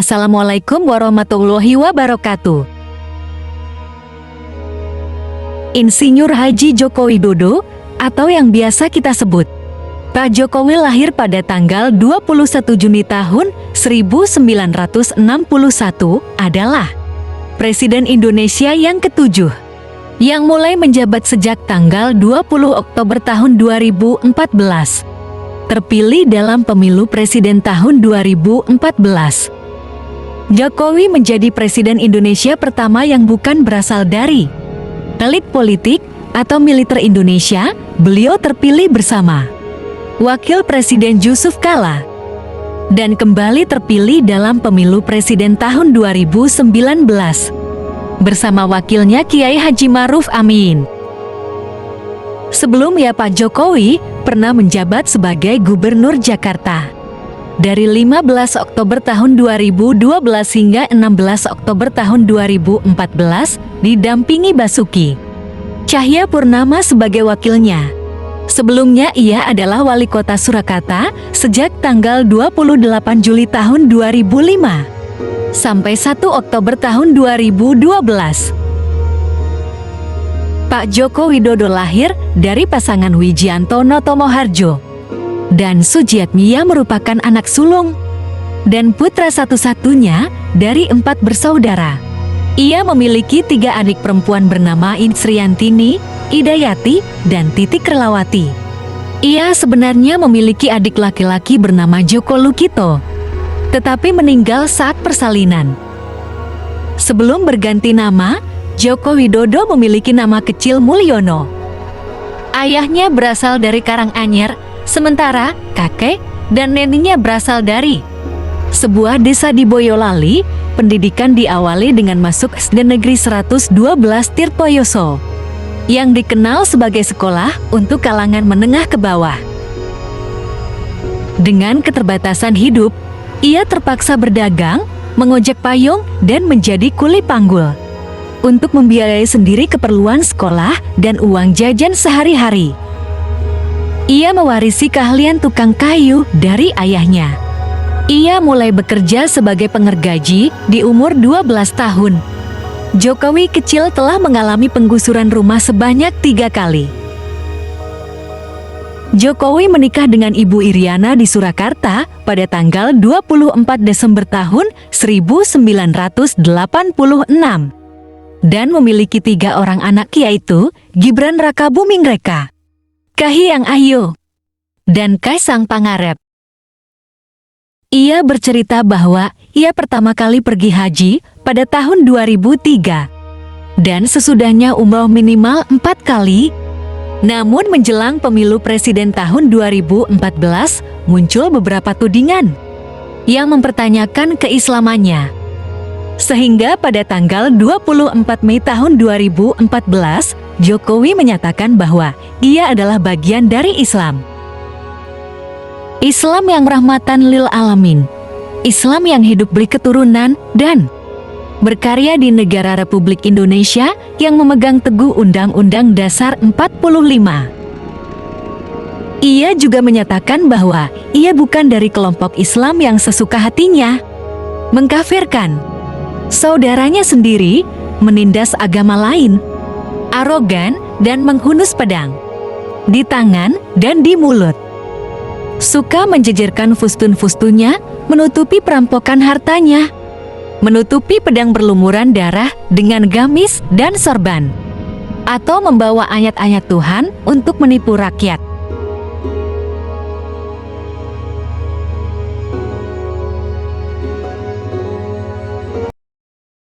Assalamualaikum warahmatullahi wabarakatuh. Insinyur Haji Joko Widodo, atau yang biasa kita sebut Pak Jokowi, lahir pada tanggal 21 Juni tahun 1961, adalah Presiden Indonesia yang ketujuh, yang mulai menjabat sejak tanggal 20 Oktober tahun 2014. Terpilih dalam pemilu presiden tahun 2014. Jokowi menjadi Presiden Indonesia pertama yang bukan berasal dari elit politik atau militer Indonesia. Beliau terpilih bersama Wakil Presiden Yusuf Kala dan kembali terpilih dalam pemilu presiden tahun 2019 bersama wakilnya Kiai Haji Ma'ruf Amin. Sebelumnya Pak Jokowi pernah menjabat sebagai Gubernur Jakarta dari 15 Oktober tahun 2012 hingga 16 Oktober tahun 2014 didampingi Basuki Cahayapurnama sebagai wakilnya. Sebelumnya ia adalah Wali Kota Surakarta sejak tanggal 28 Juli tahun 2005 sampai 1 Oktober tahun 2012. Pak Joko Widodo lahir dari pasangan Wijiantono Tomoharjo dan Sujiatmia, merupakan anak sulung dan putra satu-satunya dari 4 bersaudara. Ia memiliki 3 adik perempuan bernama Insriantini, Idayati, dan Titik Relawati. Ia sebenarnya memiliki adik laki-laki bernama Joko Lukito, tetapi meninggal saat persalinan. Sebelum berganti nama, Joko Widodo memiliki nama kecil Mulyono. Ayahnya berasal dari Karanganyar, sementara kakek dan neneknya berasal dari sebuah desa di Boyolali. Pendidikan diawali dengan masuk SD Negeri 112 Tirtoyoso, yang dikenal sebagai sekolah untuk kalangan menengah ke bawah. Dengan keterbatasan hidup, ia terpaksa berdagang, mengojek payung, dan menjadi kuli panggul untuk membiayai sendiri keperluan sekolah dan uang jajan sehari-hari. Ia mewarisi keahlian tukang kayu dari ayahnya. Ia mulai bekerja sebagai pengergaji di umur 12 tahun. Jokowi kecil telah mengalami penggusuran rumah sebanyak 3 kali. Jokowi menikah dengan Ibu Iriana di Surakarta pada tanggal 24 Desember tahun 1986 dan memiliki 3 orang anak, yaitu Gibran Rakabuming Reka, Kahiyang Ayu, dan Kaisang Pangarep. Ia bercerita bahwa ia pertama kali pergi haji pada tahun 2003 dan sesudahnya umroh minimal 4 kali. Namun menjelang pemilu presiden tahun 2014 muncul beberapa tudingan yang mempertanyakan keislamannya. Sehingga pada tanggal 24 Mei tahun 2014 Jokowi menyatakan bahwa ia adalah bagian dari Islam. Islam yang rahmatan lil alamin, Islam yang hidup berketurunan dan berkarya di negara Republik Indonesia yang memegang teguh Undang-Undang Dasar 45. Ia juga menyatakan bahwa ia bukan dari kelompok Islam yang sesuka hatinya mengkafirkan saudaranya sendiri, menindas agama lain, arogan, dan menghunus pedang di tangan dan di mulut. Suka menjejerkan fustun-fustunnya, menutupi perampokan hartanya, menutupi pedang berlumuran darah dengan gamis dan sorban, atau membawa ayat-ayat Tuhan untuk menipu rakyat.